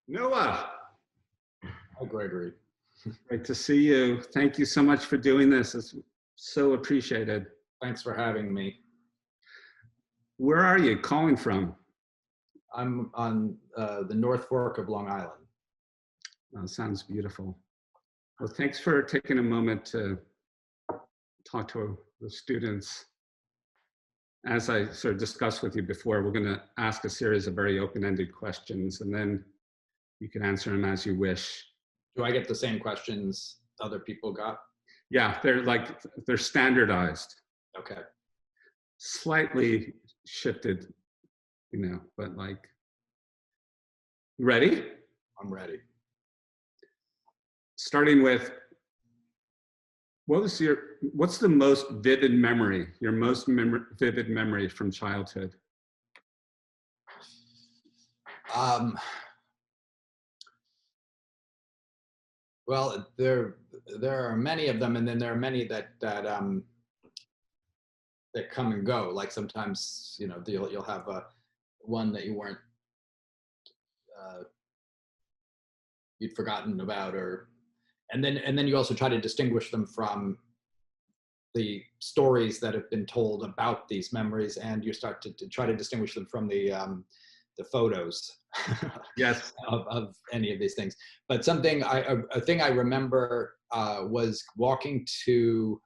Noah, Hi, Gregory. great to see you. Thank you so much for doing this. It's so appreciated. Thanks for having me. Where are you calling from? I'm on the North Fork of Long Island. Oh, sounds beautiful. Well, thanks for taking a moment to talk to the students. As I sort of discussed with you before, we're going to ask a series of very open-ended questions, and then you can answer them as you wish. Do I get the same questions other people got? Yeah, they're standardized. Okay. Slightly shifted, but like, ready? I'm ready. Starting with, what's the most vivid memory, your most vivid memory from childhood? Well, there are many of them, and then there are many that come and go. Like sometimes, you'll have one that you weren't you'd forgotten about, and then you also try to distinguish them from the stories that have been told about these memories, and you start to try to distinguish them from the photos Yes. of any of these things. But a thing I remember was walking to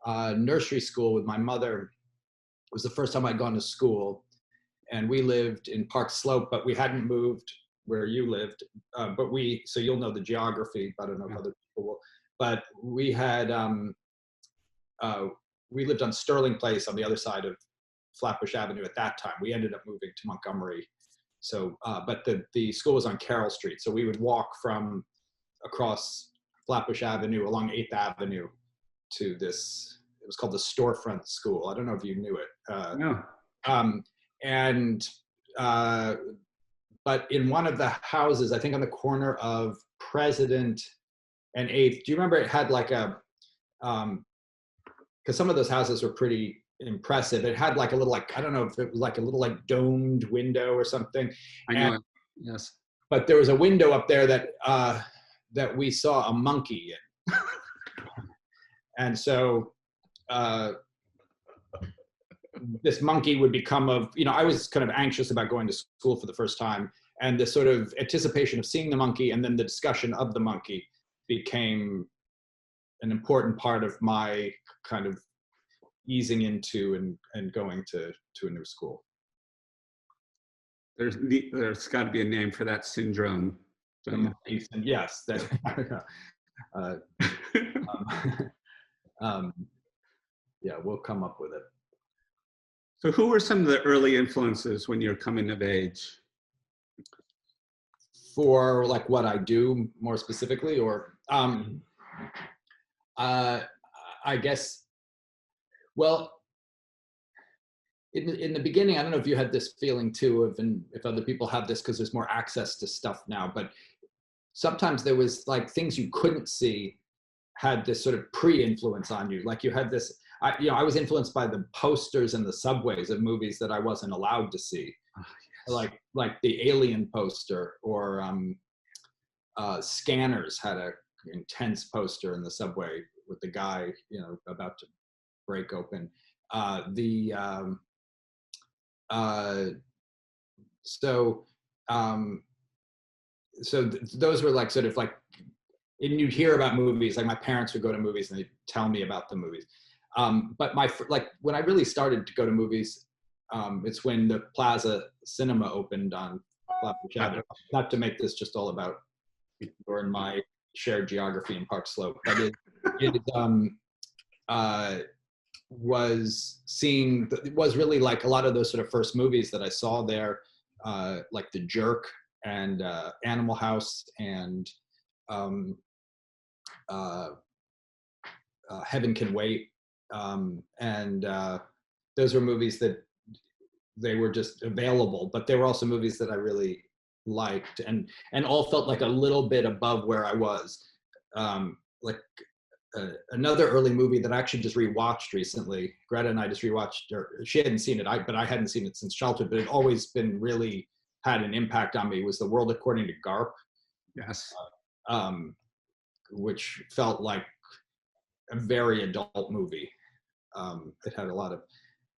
nursery school with my mother. It was the first time I'd gone to school, and we lived in Park Slope, but we hadn't moved where you lived. So you'll know the geography, but I don't know if other people will. But we had, we lived on Sterling Place on the other side of Flatbush Avenue at that time. We ended up moving to Montgomery. So, but the school was on Carroll Street. So we would walk from across Flatbush Avenue along 8th Avenue to this, it was called the Storefront School. I don't know if you knew it. No. But in one of the houses, I think on the corner of President and 8th, do you remember it had like a, because some of those houses were pretty impressive. It had like a little, like, I don't know if it was like a little like domed window or something. I know it, yes. But there was a window up there that we saw a monkey in. And so this monkey would become I was kind of anxious about going to school for the first time, and the sort of anticipation of seeing the monkey and then the discussion of the monkey became an important part of my kind of easing into and going to a new school. There's got to be a name for that syndrome. Yes. Yeah, we'll come up with it. So who were some of the early influences when you're coming of age? For like what I do more specifically, or I guess, well, in the beginning, I don't know if you had this feeling too, and if other people have this, because there's more access to stuff now, but sometimes there was like things you couldn't see had this sort of pre-influence on you. Like you had this, I was influenced by the posters and the subways of movies that I wasn't allowed to see. Oh, yes. Like the Alien poster, or Scanners had a intense poster in the subway with the guy, about to break open. Those were like sort of like, and you'd hear about movies, like my parents would go to movies and they'd tell me about the movies. But when I really started to go to movies, it's when the Plaza Cinema opened on Flatbush Avenue. Not to make this just all about or in my shared geography in Park Slope, but it was really like a lot of those sort of first movies that I saw there, like The Jerk and Animal House and Heaven Can Wait, and those were movies that they were just available, but they were also movies that I really liked, and all felt like a little bit above where I was. Another early movie that I actually just rewatched recently, Greta and I just rewatched, or she hadn't seen it, but I hadn't seen it since childhood, but it had always been really had an impact on me was The World According to Garp, Yes. which felt like a very adult movie. It had a lot of,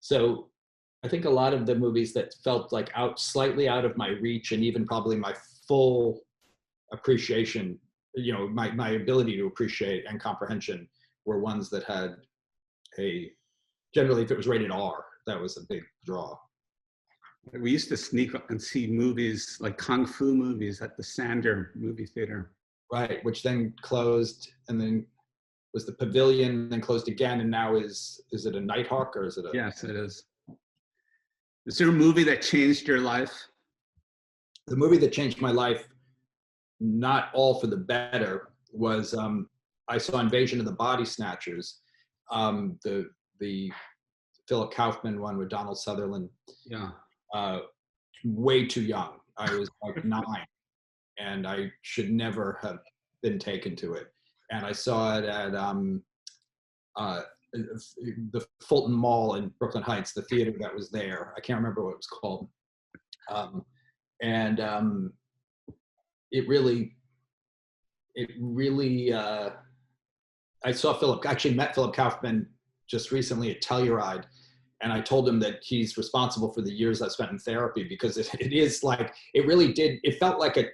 so I think a lot of the movies that felt like slightly out of my reach, and even probably my full appreciation, you know, my ability to appreciate and comprehension, were ones that had generally if it was rated R, that was a big draw. We used to sneak up and see movies like Kung Fu movies at the Sander movie theater. Right, which then closed, and then was the Pavilion, then closed again, and now is it a Nighthawk, or is it a? Yes, it is. Is there a movie that changed your life? The movie that changed my life, not all for the better, was I saw Invasion of the Body Snatchers, the Philip Kaufman one with Donald Sutherland. Yeah. Way too young. I was like 9, and I should never have been taken to it. And I saw it at the Fulton Mall in Brooklyn Heights, the theater that was there. I can't remember what it was called. It really, I actually met Philip Kaufman just recently at Telluride, and I told him that he's responsible for the years I spent in therapy, because it is like, it really did, it felt like it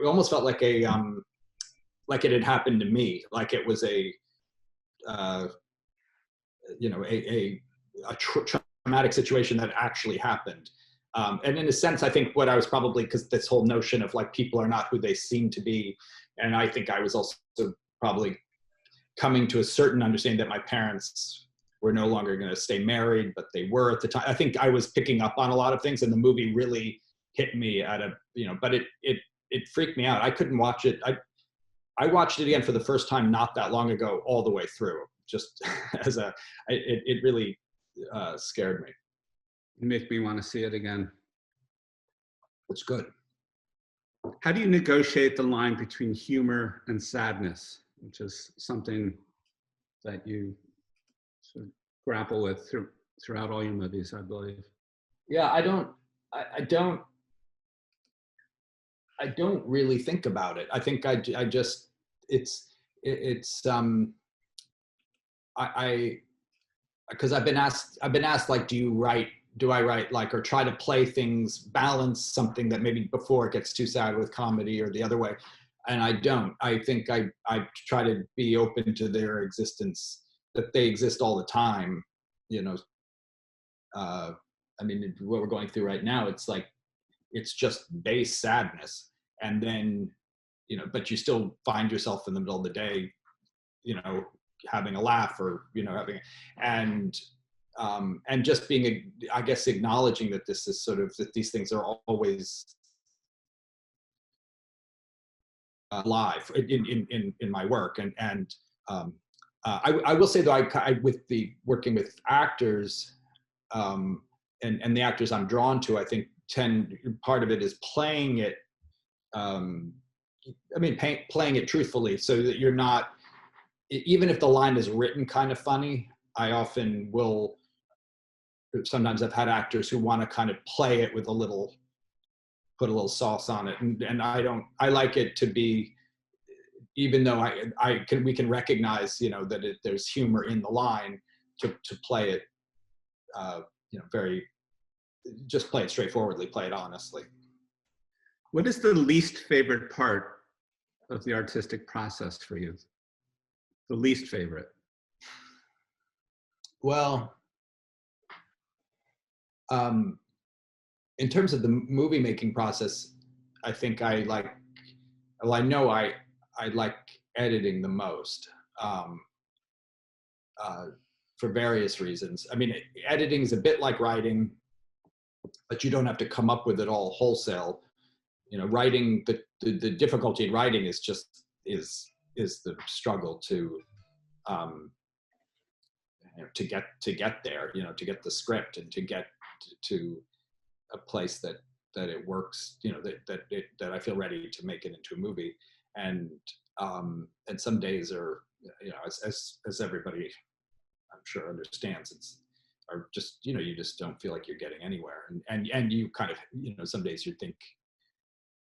almost felt like like it had happened to me, like it was a traumatic situation that actually happened. And in a sense, I think what I was probably, because this whole notion of like people are not who they seem to be, and I think I was also probably coming to a certain understanding that my parents were no longer going to stay married, but they were at the time. I think I was picking up on a lot of things, and the movie really hit me at a, but it freaked me out. I couldn't watch it. I watched it again for the first time not that long ago, all the way through, just as it really scared me. You make me want to see it again. It's good. How do you negotiate the line between humor and sadness, which is something that you sort of grapple with throughout all your movies, I believe? Yeah, I don't really think about it. I think I just, because I've been asked like, do I write like, or try to play things, balance something that maybe before it gets too sad with comedy, or the other way. And I don't. I think I try to be open to their existence, that they exist all the time. I mean, what we're going through right now, it's like, it's just base sadness. And then, but you still find yourself in the middle of the day, having a laugh, or, and just being, I guess, acknowledging that this is sort of, that these things are always live in my work. And I will say though, I with working with actors, and the actors I'm drawn to, I think part of it is playing it, playing it truthfully, so that you're not, even if the line is written kind of funny, I often will, sometimes I've had actors who want to kind of play it with put a little sauce on it. And I like it to be, even though we can recognize, that there's humor in the line, to play it, just play it straightforwardly, play it honestly. What is the least favorite part of the artistic process for you? The least favorite? Well, in terms of the movie making process, I think I like editing the most, for various reasons. I mean, editing is a bit like writing, but you don't have to come up with it all wholesale. Writing, the difficulty in writing is the struggle to get there, to get the script, and to get to a place that it works, that I feel ready to make it into a movie. And some days are, as everybody I'm sure understands, are just, you just don't feel like you're getting anywhere. And you kind of, some days you think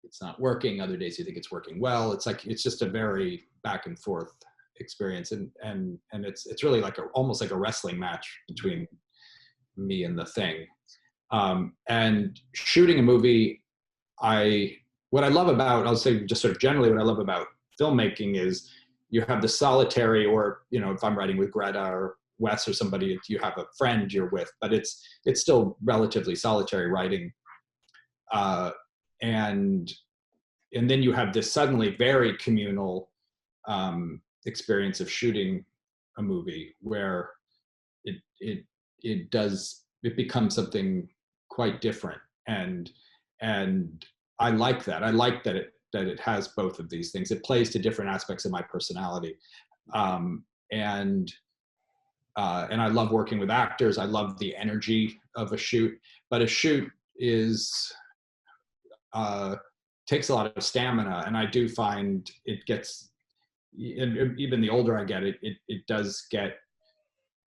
it's not working, other days you think it's working well. It's like, it's just a very back and forth experience. And it's really like almost like a wrestling match between me and the thing. And shooting a movie, what I love about, I'll say just sort of generally what I love about filmmaking is you have the solitary, or, if I'm writing with Greta or Wes or somebody, you have a friend you're with, but it's still relatively solitary writing. And then you have this suddenly very communal experience of shooting a movie where it becomes something quite different. And I like that. I like that it has both of these things. It plays to different aspects of my personality. And I love working with actors. I love the energy of a shoot, but a shoot takes a lot of stamina. And I do find it gets, even the older I get, it does get,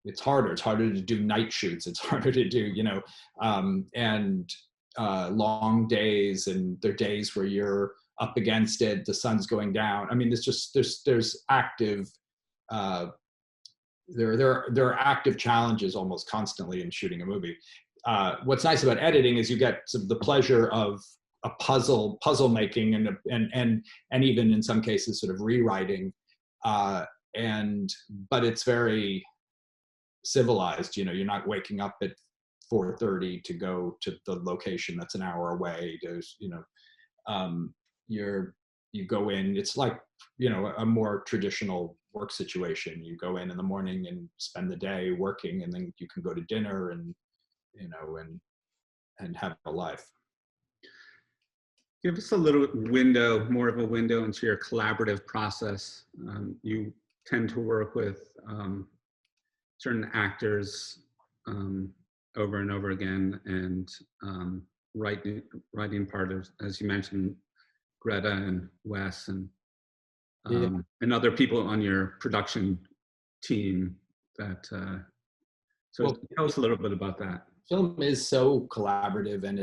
it's harder. It's harder to do night shoots. It's harder to do, long days, and there are days where you're up against it, the sun's going down. I mean, there's active, there are active challenges almost constantly in shooting a movie. What's nice about editing is you get the pleasure of a puzzle making and even in some cases sort of rewriting, but it's very civilized. You're not waking up at 4:30 to go to the location that's an hour away. There's, you go in, it's like, a more traditional work situation. You go in the morning and spend the day working, and then you can go to dinner and, and have a life. Give us a little window, more of a window into your collaborative process. You tend to work with certain actors over and over again, and writing part of, as you mentioned, Greta and Wes and other people on your production team. So tell us a little bit about that. Film is so collaborative, and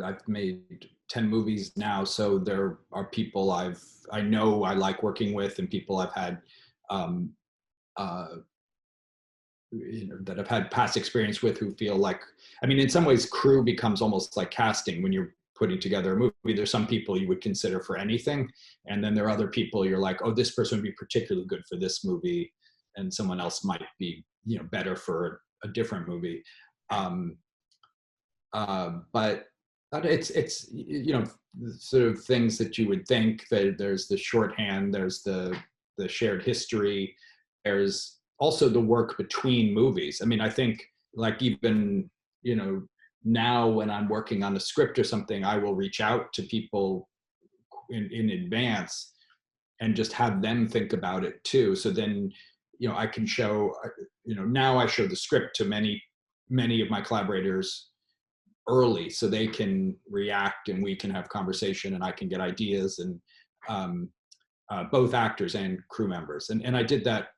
I've made 10 movies now, so there are people I know I like working with, and people I've had that I've had past experience with who feel like, I mean, in some ways crew becomes almost like casting. When you're putting together a movie, there's some people you would consider for anything, and then there are other people you're like, oh, this person would be particularly good for this movie, and someone else might be better for a different movie. But it's sort of things that you would think, that there's the shorthand, there's the shared history, there's also the work between movies. I mean, I think like even now when I'm working on a script or something, I will reach out to people in advance and just have them think about it too. So then I can show, now I show the script to many of my collaborators early, so they can react and we can have conversation and I can get ideas, and both actors and crew members. And I did that,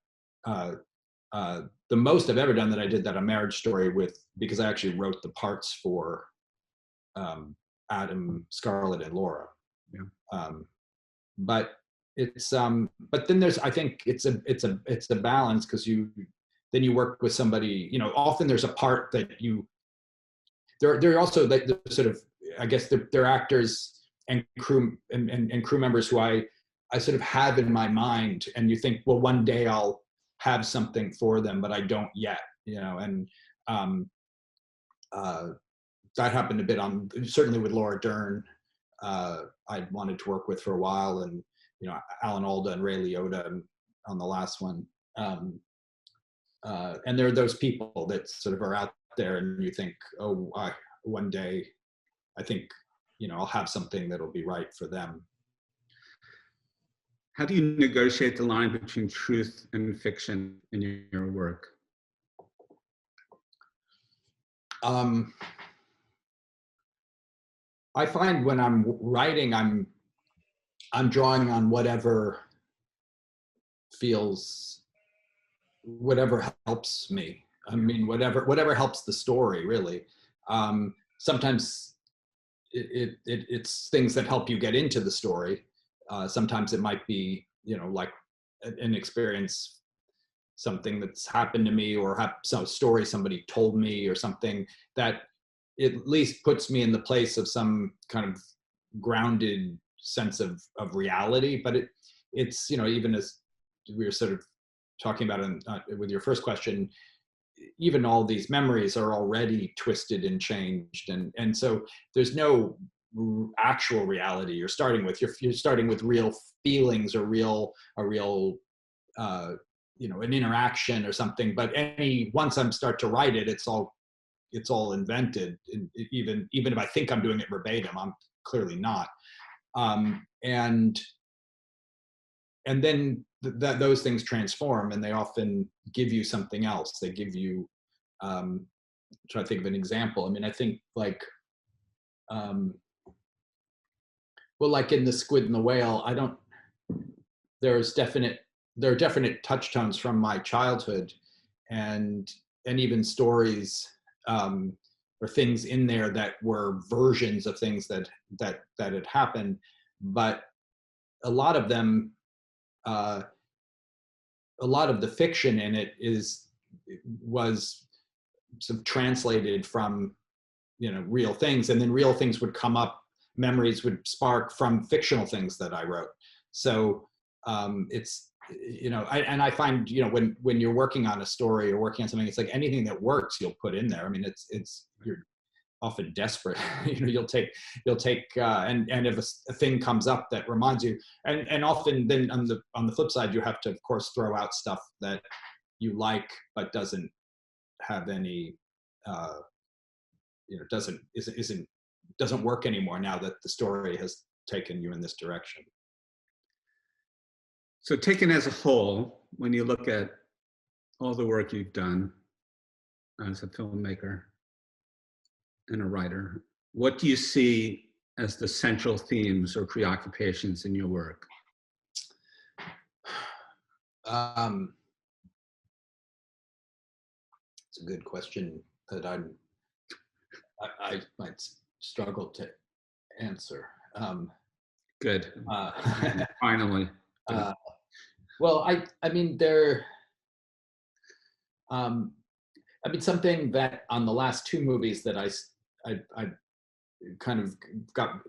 the most I've ever done that, I did that a Marriage Story with, because I actually wrote the parts for Adam, Scarlett, and Laura. Yeah. But it's but then there's, I think it's a balance, because then you work with somebody, often there's a part that there are also the sort of, I guess they're actors and crew and crew members who I sort of have in my mind, and you think, well, one day I'll have something for them, but I don't yet, and that happened a bit certainly with Laura Dern. I wanted to work with for a while, and Alan Alda and Ray Liotta on the last one. And there are those people that sort of are out there, and you think, oh, one day I think I'll have something that'll be right for them. How do you negotiate the line between truth and fiction in your work? I find when I'm writing, I'm drawing on whatever helps me. I mean, whatever helps the story, really. Sometimes it's things that help you get into the story. Sometimes it might be, like an experience, something that's happened to me, or some story somebody told me, or something that at least puts me in the place of some kind of grounded sense of reality. But it's, even as we were sort of talking about with your first question, even all these memories are already twisted and changed, and so there's no actual reality you're starting with. You're starting with real feelings, or a real an interaction or something. But once I start to write it, it's all invented. Even if I think I'm doing it verbatim, I'm clearly not. And then those things transform, and they often give you something else. They give you, try to think of an example. I mean, I think like, like in The Squid and the Whale, there are definite touch tones from my childhood, and even stories, or things in there that were versions of things that had happened. But a lot of them, a lot of the fiction in it was sort of translated from, real things, and then real things would come up, memories would spark from fictional things that I wrote. So it's, I find, when you're working on a story or working on something, it's like anything that works, you'll put in there. I mean, you're often desperate. You'll take, and if a thing comes up that reminds you, and often then on the flip side, you have to, of course, throw out stuff that you like, but doesn't have any, doesn't work anymore now that the story has taken you in this direction. So taken as a whole, when you look at all the work you've done as a filmmaker and a writer, what do you see as the central themes or preoccupations in your work? It's a good question that I might struggle to answer. Good. Finally. Well, I mean, something that on the last two movies that I kind of got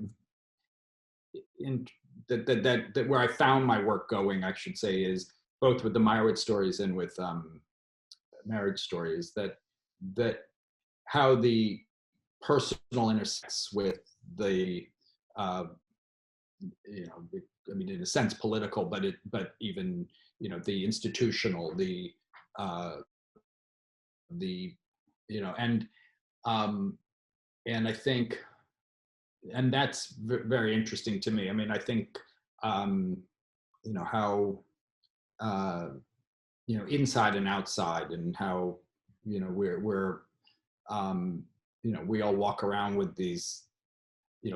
in, that where I found my work going, I should say, is both with the Meyerowitz stories and with Marriage Stories, that how the personal intersects with the, I mean, in a sense, political, but even, the institutional, and I think, and that's very interesting to me. I mean, I think, how, inside and outside, and how, we're we all walk around with these,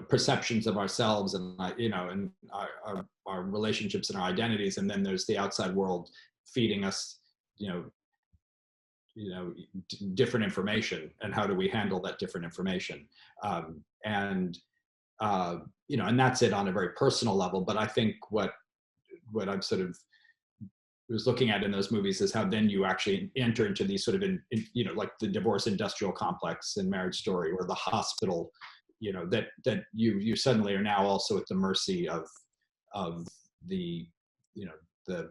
perceptions of ourselves, and and our relationships and our identities, and then there's the outside world feeding us, different information, and how do we handle that different information, and that's it on a very personal level. But I think what I'm sort of was looking at in those movies is how then you actually enter into these sort of, like the divorce industrial complex in Marriage Story, or the hospital, that you suddenly are now also at the mercy of the, the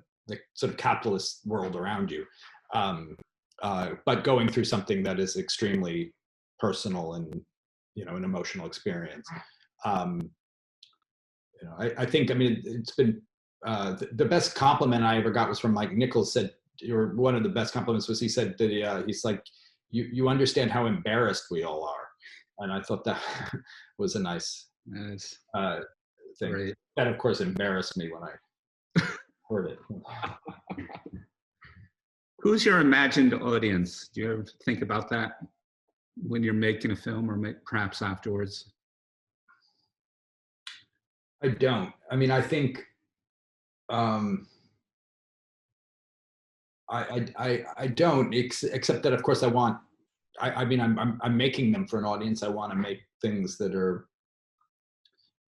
sort of capitalist world around you, but going through something that is extremely personal and, an emotional experience. I think, I mean, it's been, the best compliment I ever got was from Mike Nichols. Said, or one of the best compliments was, he said that he's like, you understand how embarrassed we all are. And I thought that was a nice thing. Great. That, of course, embarrassed me when I heard it. Who's your imagined audience? Do you ever think about that when you're making a film, or perhaps afterwards? I don't. I mean, I think um, I don't, except that of course I want. I mean, I'm making them for an audience. I want to make things that are,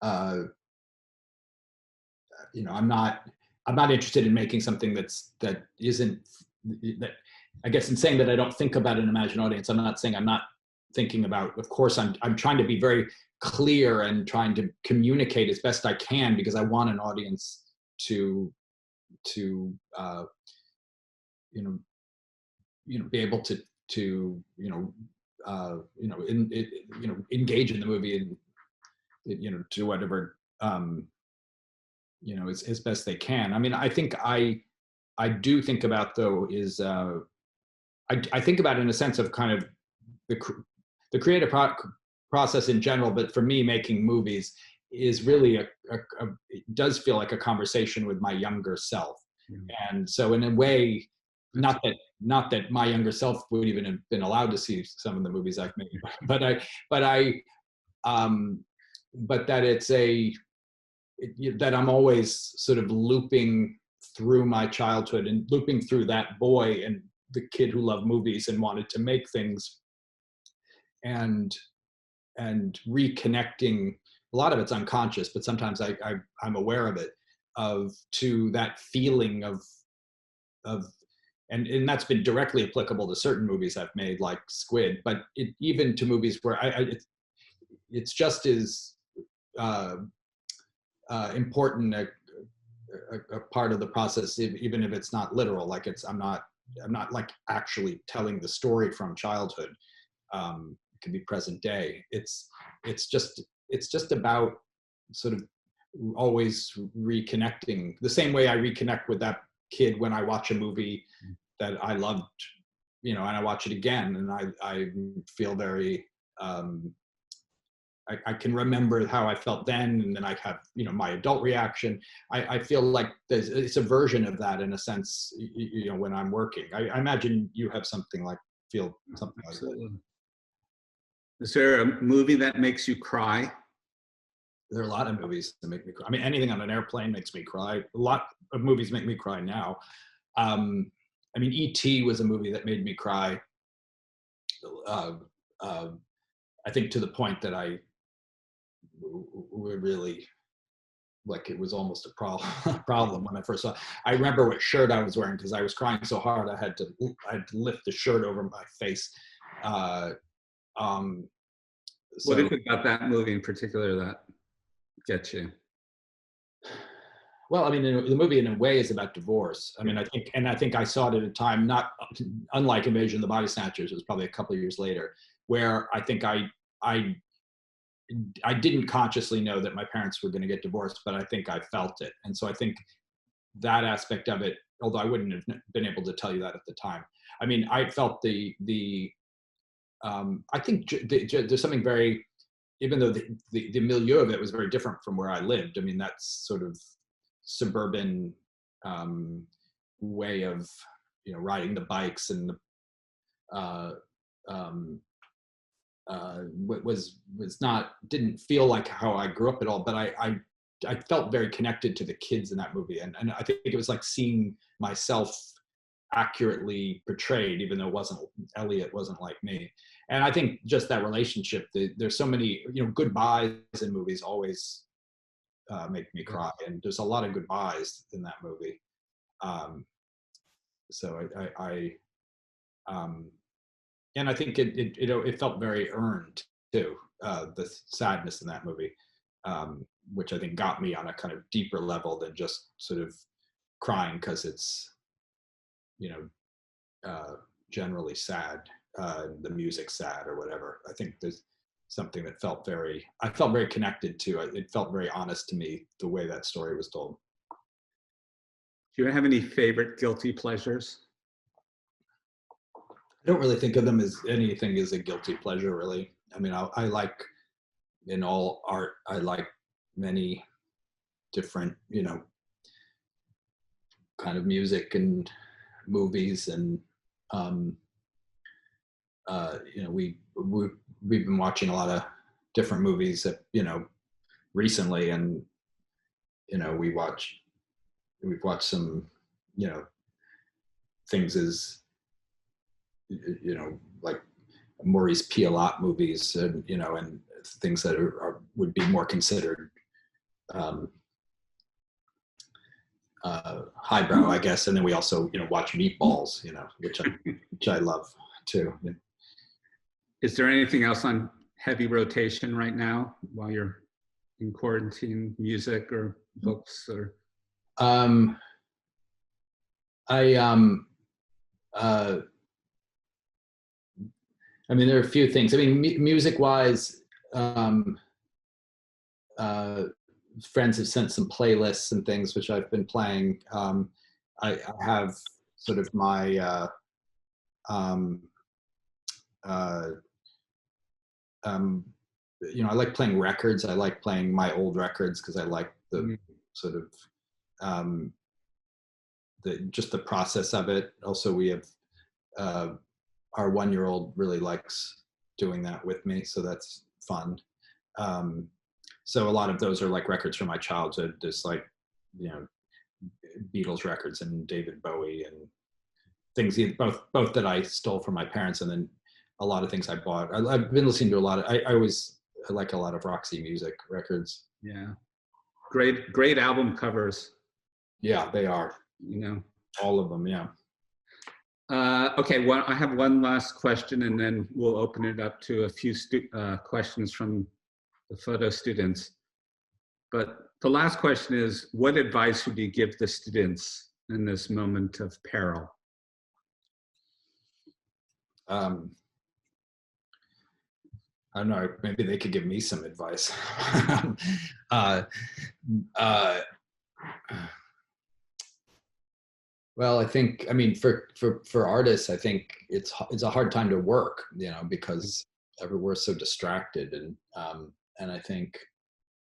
uh, you know, I'm not interested in making something that isn't that. I guess in saying that I don't think about an imagined audience, I'm not saying I'm not thinking about. Of course, I'm trying to be very clear and trying to communicate as best I can because I want an audience to to you know be able to engage in the movie and do whatever as best they can. I mean, I think I do think about though is I think about it in a sense of kind of the creative process in general, but for me, making movies is really it does feel like a conversation with my younger self. Yeah. And so in a way, not that my younger self would even have been allowed to see some of the movies I've made, but I um but that that I'm always sort of looping through my childhood and looping through that boy and the kid who loved movies and wanted to make things, and reconnecting. A lot of it's unconscious, but sometimes I'm aware of it, of to that feeling of and that's been directly applicable to certain movies I've made like Squid, but even to movies where it's just as uh, important a part of the process, even if it's not literal. Like I'm not like actually telling the story from childhood. It could be present day. It's just about sort of always reconnecting the same way I reconnect with that kid when I watch a movie that I loved, and I watch it again and I feel very I can remember how I felt then, and then I have my adult reaction. I feel like it's a version of that in a sense. When I'm working, I imagine you have something like something like that. Is there a movie that makes you cry? There are a lot of movies that make me cry. I mean, anything on an airplane makes me cry. A lot of movies make me cry now. I mean, E.T. was a movie that made me cry. Uh, uh, I think to the point that I really, like, it was almost a problem when I first saw it. I remember what shirt I was wearing because I was crying so hard I had to lift the shirt over my face. So, What is it about that movie in particular that gets you? well, I mean, the movie in a way is about divorce. I mean, I think I saw it at a time, not unlike Invasion of the Body Snatchers. It was probably a couple of years later, where I think I didn't consciously know that my parents were going to get divorced, but I think I felt it. And so I think that aspect of it, although I wouldn't have been able to tell you that at the time. I mean, I felt I think there's something very, even though the milieu of it was very different from where I lived. I mean, that's sort of suburban way of riding the bikes and uh, um, was not, didn't feel like how I grew up at all. But I felt very connected to the kids in that movie, and I think it was like seeing myself accurately portrayed, even though Elliot wasn't like me. And I think just that relationship, there's so many goodbyes in movies always make me cry, and there's a lot of goodbyes in that movie. So and I think it felt very earned too, the sadness in that movie, which I think got me on a kind of deeper level than just sort of crying because it's generally sad, the music's sad or whatever. I think there's something that I felt very connected to. It felt very honest to me, the way that story was told. Do you have any favorite guilty pleasures? I don't really think of them as anything as a guilty pleasure, really. I mean, I like, in all art, I like many different, kind of music and movies, and we've been watching a lot of different movies that recently, and we've watched some, things as, like Maurice Pialat movies, and, and things that would be more considered highbrow, I guess. And then we also, watch Meatballs, which I love too. Is there anything else on heavy rotation right now while you're in quarantine? Music or books or? I mean, there are a few things. I mean, music-wise, friends have sent some playlists and things which I've been playing. I have sort of my I like playing records. I like playing my old records because I like the sort of just the process of it. Also, we have our 1-year-old really likes doing that with me, so that's fun. So a lot of those are like records from my childhood, just like, Beatles records and David Bowie and things, both that I stole from my parents, and then a lot of things I bought. I've been listening to a lot of, I like a lot of Roxy Music records. Yeah. Great album covers. Yeah, they are. All of them, yeah. Okay, well, I have one last question, and then we'll open it up to a few questions from the photo students. But the last question is, what advice would you give the students in this moment of peril? I don't know, maybe they could give me some advice. Well, I think, I mean, for artists, I think it's a hard time to work, because we're so distracted, and I think,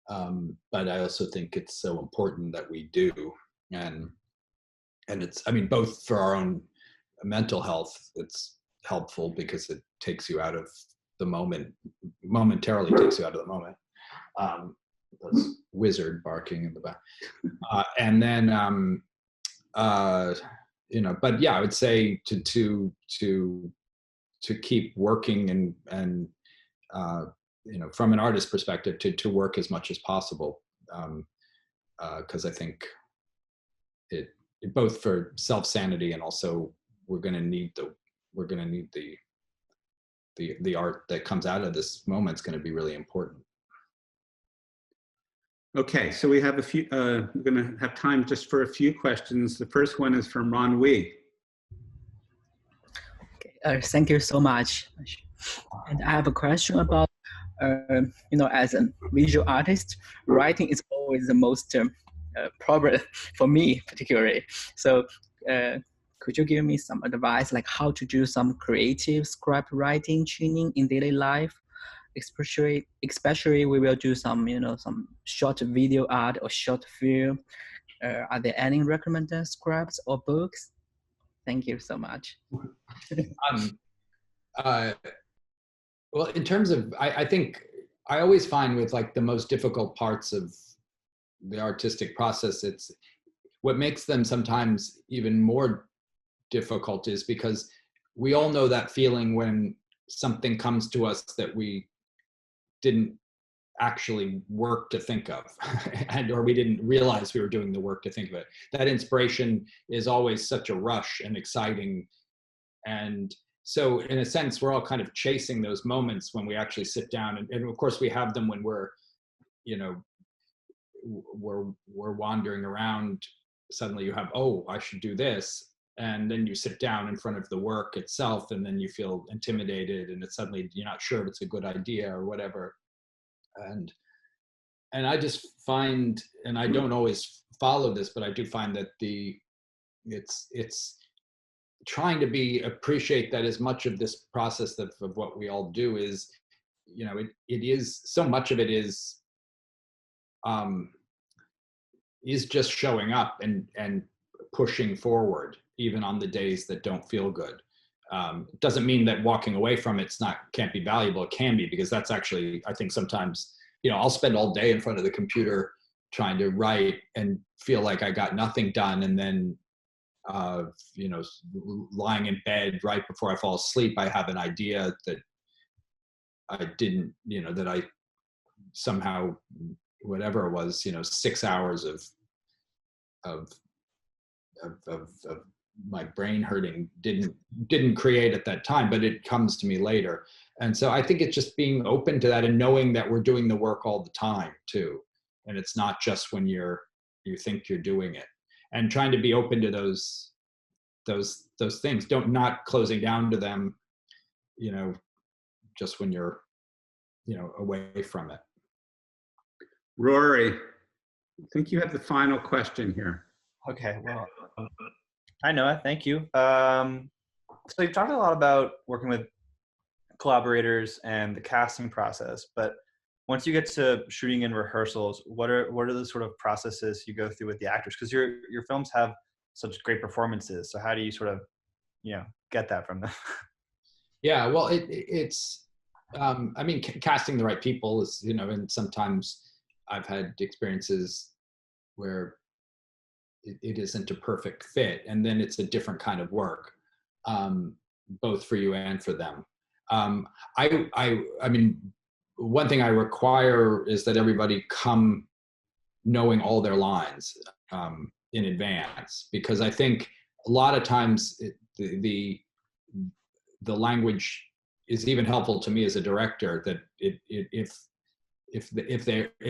but I also think it's so important that we do, and it's, I mean, both for our own mental health, it's helpful because it takes you out of the moment, momentarily takes you out of the moment. That's wizard barking in the back, and then. But yeah, I would say to keep working and from an artist perspective, to work as much as possible, because I think it both for self-sanity, and also we're going to need the art that comes out of this moment is going to be really important. Okay, so we have a few, we're going to have time just for a few questions. The first one is from Ron Wee. Okay, thank you so much. And I have a question about, as a visual artist, writing is always the most problem for me, particularly. So could you give me some advice, like how to do some creative script writing tuning in daily life? Especially we will do some, some short video art or short film. Are there any recommended scripts or books? Thank you so much. Well, in terms of, I think I always find with like the most difficult parts of the artistic process, it's what makes them sometimes even more difficult is because we all know that feeling when something comes to us that we didn't actually work to think of, or we didn't realize we were doing the work to think of it. That inspiration is always such a rush and exciting. And so in a sense, we're all kind of chasing those moments when we actually sit down. And of course we have them when we're, we're wandering around. Suddenly you have, oh, I should do this. And then you sit down in front of the work itself, and then you feel intimidated, and it's suddenly you're not sure if it's a good idea or whatever. And I just find, and I don't always follow this, but I do find that it's trying to appreciate that as much of this process of what we all do is, it is, so much of it is just showing up and pushing forward, even on the days that don't feel good. It doesn't mean that walking away from it can't be valuable. It can be, because that's actually, I think sometimes, I'll spend all day in front of the computer trying to write and feel like I got nothing done, and then you know, lying in bed right before I fall asleep, I have an idea that I didn't, you know, that I somehow, whatever it was, you know, 6 hours of my brain hurting didn't create at that time, but it comes to me later. And so I think it's just being open to that and knowing that we're doing the work all the time too, and it's not just when you think you're doing it, and trying to be open to those things, not closing down to them, you know, just when you're, you know, away from it. Rory, I think you have the final question here. Okay, well, hi Noah, thank you. So you've talked a lot about working with collaborators and the casting process, but once you get to shooting and rehearsals, what are the sort of processes you go through with the actors? Because your films have such great performances, so how do you sort of, you know, get that from them? Yeah, well, it's I mean, casting the right people is, you know, and sometimes I've had experiences where it isn't a perfect fit, and then it's a different kind of work, both for you and for them. I mean, one thing I require is that everybody come knowing all their lines in advance, because I think a lot of times the language is even helpful to me as a director, that if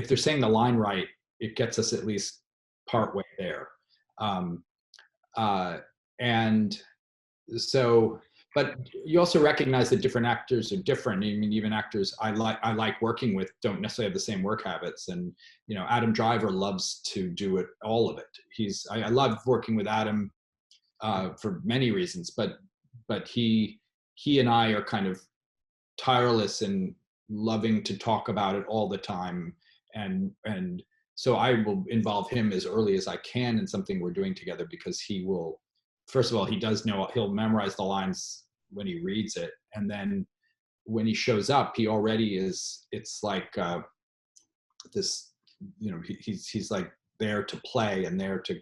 they're saying the line right, it gets us at least part way there. And so, but you also recognize that different actors are different. I mean, even actors I like working with don't necessarily have the same work habits. And, you know, Adam Driver loves to do it, all of it. I love working with Adam for many reasons, but he and I are kind of tireless in loving to talk about it all the time. And so I will involve him as early as I can in something we're doing together, because he will, first of all, he does know, he'll memorize the lines when he reads it. And then when he shows up, he already is, it's like this, you know, he's like there to play and there to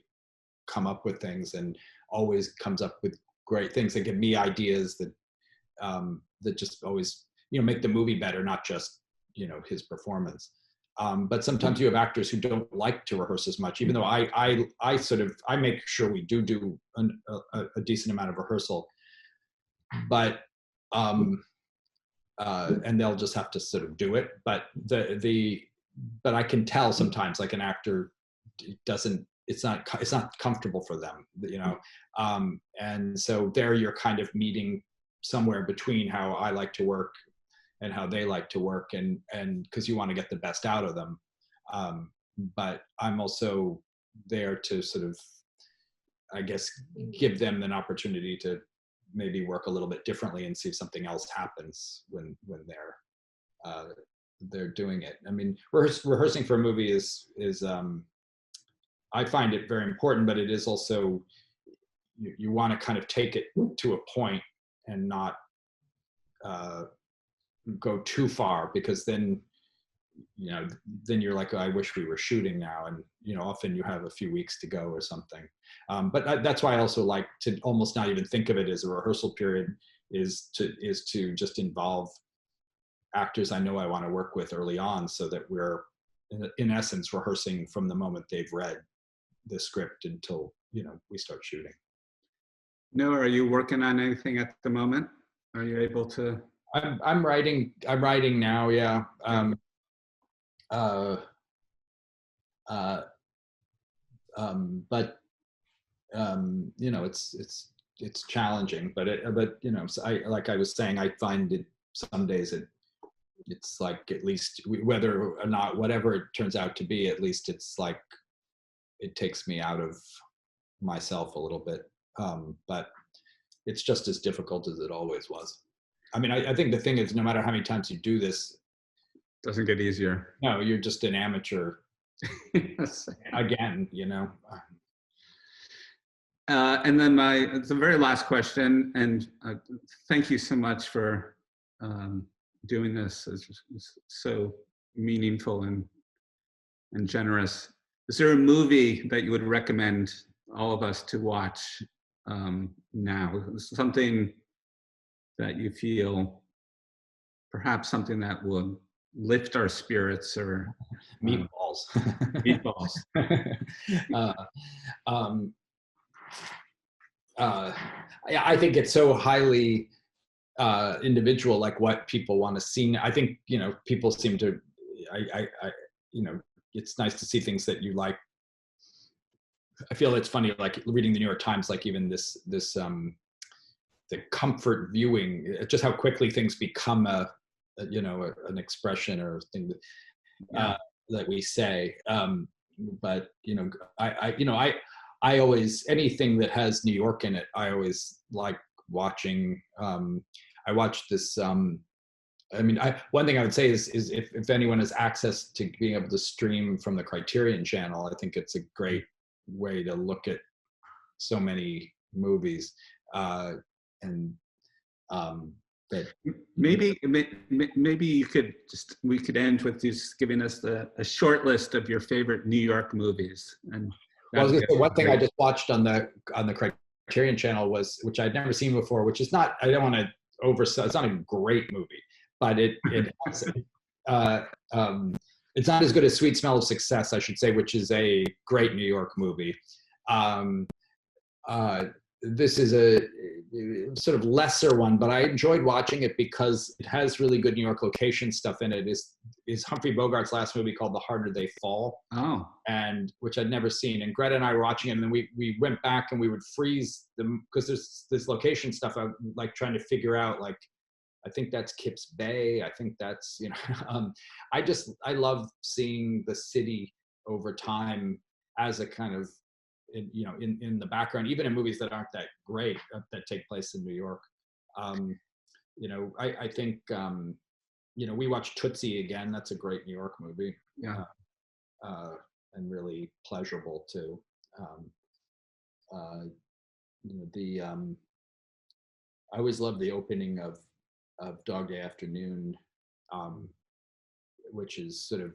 come up with things, and always comes up with great things that give me ideas that that just always, you know, make the movie better, not just, you know, his performance. But sometimes you have actors who don't like to rehearse as much, even though I make sure we do a decent amount of rehearsal, but and they'll just have to sort of do it. But but I can tell sometimes, like, an actor doesn't, it's not comfortable for them, you know. And so there you're kind of meeting somewhere between how I like to work and how they like to work, and because you want to get the best out of them. But I'm also there to sort of, I guess, give them an opportunity to maybe work a little bit differently and see if something else happens when they're doing it. I mean, rehearsing for a movie is I find it very important, but it is also, you want to kind of take it to a point and not go too far, because then, you know, then you're like, oh, I wish we were shooting now. And, you know, often you have a few weeks to go or something. But that's why I also like to almost not even think of it as a rehearsal period, is to just involve actors I know I want to work with early on, so that we're in essence rehearsing from the moment they've read the script until, you know, we start shooting. Noah, are you working on anything at the moment? Are you able to? I'm writing now. Yeah. But you know, it's challenging, but you know, so like I was saying, I find it some days it's like, at least whether or not, whatever it turns out to be, at least it's like, it takes me out of myself a little bit. But it's just as difficult as it always was. I mean, I think the thing is, no matter how many times you do this, Doesn't get easier. no, you're just an amateur Yes. again, you know. And then the very last question, and thank you so much for doing this. It's so meaningful and generous. is there a movie that you would recommend all of us to watch now? Something that you feel, perhaps something that would lift our spirits, or Meatballs. meatballs. I think it's so highly individual, like what people want to see. I think, you know, people seem to, you know, it's nice to see things that you like. I feel it's funny, like reading the New York Times, like even this the comfort viewing, just how quickly things become you know, an expression or a thing that, that we say. But you know, I always, anything that has New York in it, I always like watching. I watched this. I mean, one thing I would say is if anyone has access to being able to stream from the Criterion channel, I think it's a great way to look at so many movies. But maybe you could we could end with just giving us a short list of your favorite New York movies. And well, one thing I just watched on the Criterion channel was, which I'd never seen before, which is not, I don't want to oversell, it's not a great movie, but it has, it's not as good as Sweet Smell of Success, I should say, which is a great New York movie. This is a sort of lesser one, but I enjoyed watching it because it has really good New York location stuff in it. Is Humphrey Bogart's last movie called The Harder They Fall, and which I'd never seen. And Greta and I were watching it, and then we went back and we would freeze them because there's this location stuff I'm like trying to figure out. Like, I think that's Kips Bay. I think that's, you know, I love seeing the city over time as a kind of, you know, in the background, even in movies that aren't that great that take place in New York. You know, I think, you know, we watched Tootsie again. That's a great New York movie. Yeah. And really pleasurable too. You know, I always love the opening of Dog Day Afternoon, which is sort of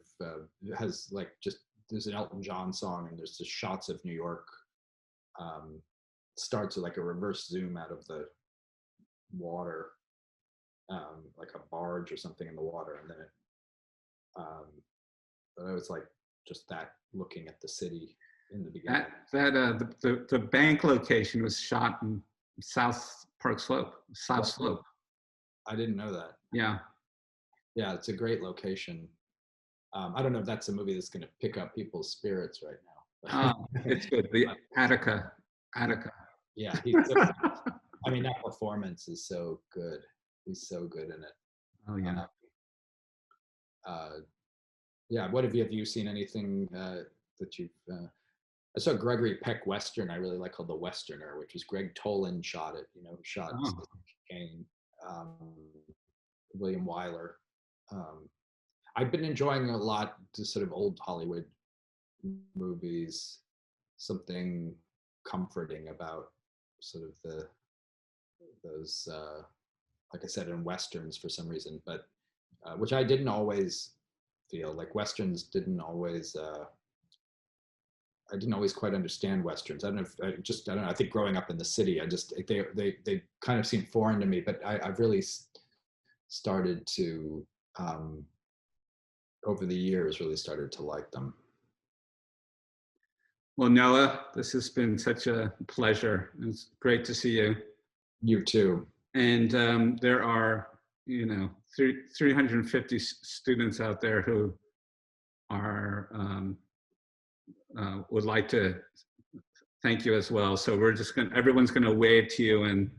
has like just, there's an Elton John song and there's the shots of New York. Starts with like a reverse zoom out of the water, like a barge or something in the water, and then it. But I was like just that looking at the city in the beginning. The bank location was shot in South Slope. I didn't know that. Yeah. Yeah, it's a great location. I don't know if that's a movie that's going to pick up people's spirits right now. It's good. The Attica. Yeah, he's so good. I mean, that performance is so good. He's so good in it. Oh yeah. Yeah. What have you seen anything that you've? I saw Gregory Peck Western. I really like, called The Westerner, which was Greg Tolan shot it. You know, shot Kane, William Wyler. I've been enjoying a lot to sort of old Hollywood movies, something comforting about sort of those like I said, in Westerns for some reason, but which I didn't always feel like. Westerns didn't always I didn't always quite understand Westerns. I don't know if I don't know, I think growing up in the city, they kind of seemed foreign to me, but I've really started to over the years really started to like them. Well, Noah, this has been such a pleasure. It's great to see you. You too. And there are, you know, 350 students out there who are would like to thank you as well. So we're just everyone's gonna wave to you and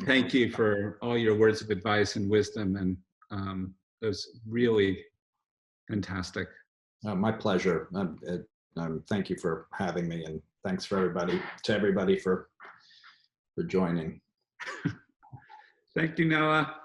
thank you for all your words of advice and wisdom. And it was really fantastic. My pleasure. Thank you for having me, and thanks for everybody for joining. Thank you, Noah.